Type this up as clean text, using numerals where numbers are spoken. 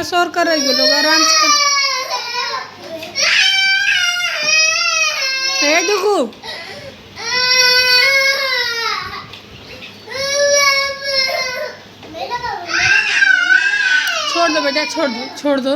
बस और कर रही लोग आराम से। दुखू छोड़ दो बेटा, छोड़ दो, छोड़ दो।